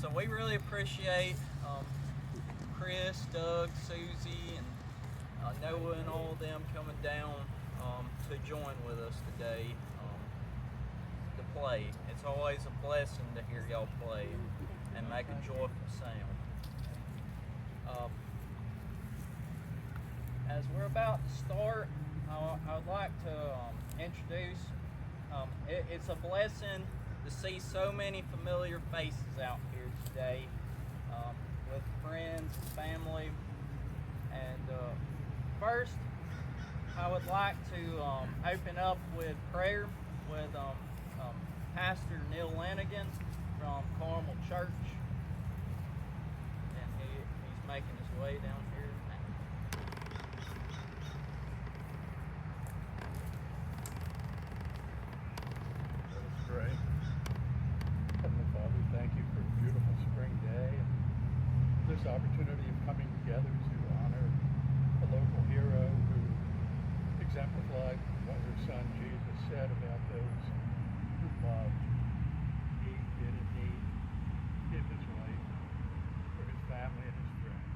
So we really appreciate Chris, Doug, Susie, and Noah and all of them coming down to join with us today to play. It's always a blessing to hear y'all play and make a joyful sound. As we're about to start, I'd like to introduce, it's a blessing to see so many familiar faces out here today with friends and family. And first, I would like to open up with prayer with Pastor Neil Lanigan from Carmel Church. And he's making his way down here now. Let's pray. Heavenly Father, thank you for a beautiful spring day and this opportunity of coming together to honor a local hero who exemplified what her son Jesus said about those who loved. He did indeed give his life for his family and his friends.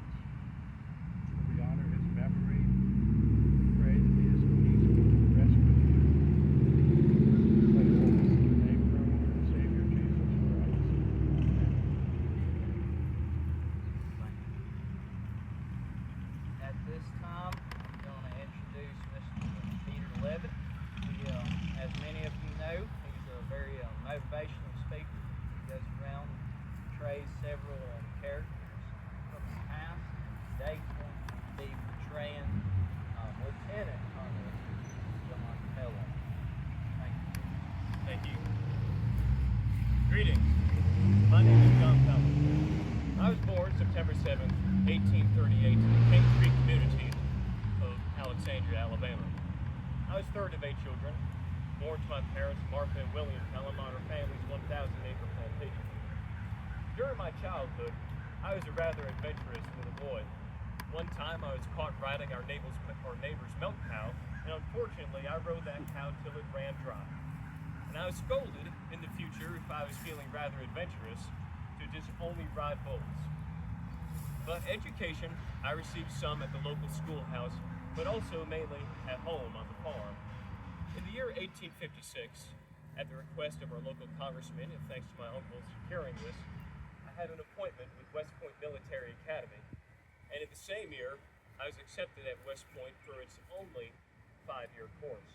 So we honor his memory. We pray that his peace will rest with you. Pray all this in the name of our Lord and Savior Jesus Christ. Amen. At this time, I'm going to introduce Mr. Peter Levitt. As many of you know, he's a very motivational speaker. He goes around and portrays several characters from the past. Today he's going to be portraying Lieutenant Colonel John Pelham. Thank you. Thank you. Greetings. My name is John Pelham. I was born September 7th, 1838 in the King Creek community of Alexandria, Alabama. I was third of 8 children, born to my parents Martha and William Pelham on our family's 1,000-acre plantation. During my childhood, I was a rather adventurous little boy. One time I was caught riding our neighbor's milk cow, and unfortunately I rode that cow till it ran dry. And I was scolded in the future if I was feeling rather adventurous to just only ride bulls. But education, I received some at the local schoolhouse, but also mainly at home on the farm. In the year 1856, at the request of our local congressman, and thanks to my uncle securing this, I had an appointment with West Point Military Academy. And in the same year, I was accepted at West Point for its only 5-year course.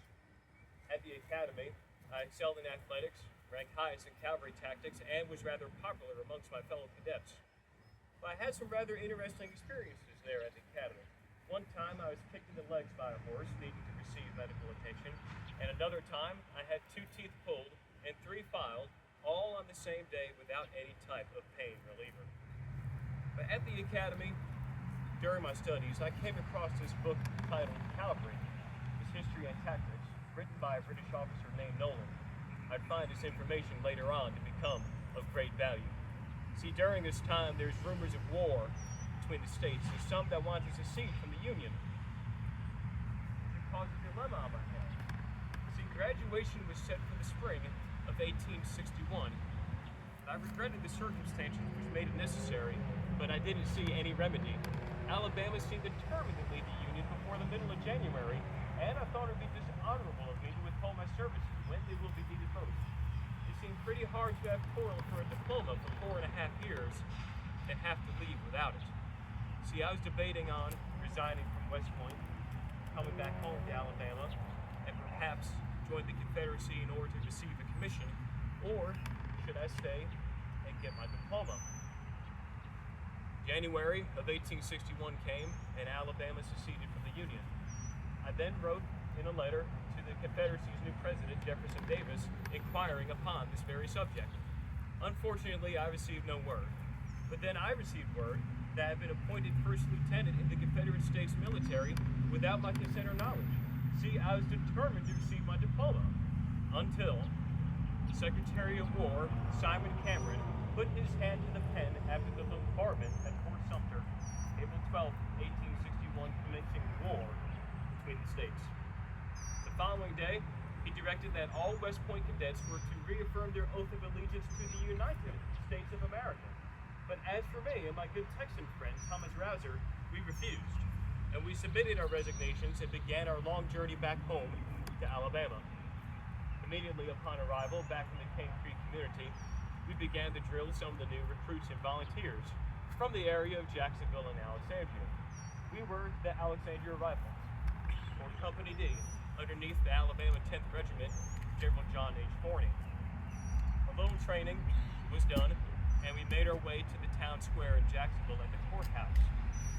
At the academy, I excelled in athletics, ranked highest in cavalry tactics, and was rather popular amongst my fellow cadets. But I had some rather interesting experiences there at the academy. One time I was kicked in the legs by a horse needing to receive medical attention, and another time I had 2 teeth pulled and 3 filed, all on the same day without any type of pain reliever. But at the academy, during my studies, I came across this book titled Cavalry, Its History and Tactics, written by a British officer named Nolan. I'd find this information later on to become of great value. See, during this time, there's rumors of war between the states and some that wanted to secede from the Union. It caused a dilemma on my hands. See, graduation was set for the spring of 1861. I regretted the circumstances which made it necessary, but I didn't see any remedy. Alabama seemed determined to leave the Union before the middle of January, and I thought it would be dishonorable of me to withhold my services when they will be needed most. It seemed pretty hard to have toiled for a diploma for 4.5 years and have to leave without it. See, I was debating on resigning from West Point, coming back home to Alabama, and perhaps join the Confederacy in order to receive a commission, or should I stay and get my diploma? January of 1861 came, and Alabama seceded from the Union. I then wrote in a letter to the Confederacy's new president, Jefferson Davis, inquiring upon this very subject. Unfortunately, I received no word. But then I received word that I had been appointed first lieutenant in the Confederate States military without my consent or knowledge. See, I was determined to receive my diploma until Secretary of War Simon Cameron put his hand to the pen after the bombardment at Fort Sumter, April 12, 1861, commencing war between the states. The following day, he directed that all West Point cadets were to reaffirm their oath of allegiance to the United States of America But as for me and my good Texan friend Thomas Rouser, we refused, and we submitted our resignations and began our long journey back home to Alabama. Immediately upon arrival back in the Cane Creek community, we began to drill some of the new recruits and volunteers from the area of Jacksonville and Alexandria. We were the Alexandria Rifles, or Company D, underneath the Alabama 10th Regiment, General John H. Forney. A little training was done, and we made our way to the town square in Jacksonville at the courthouse,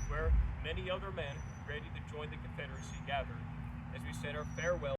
where many other men ready to join the Confederacy gathered, as we said our farewell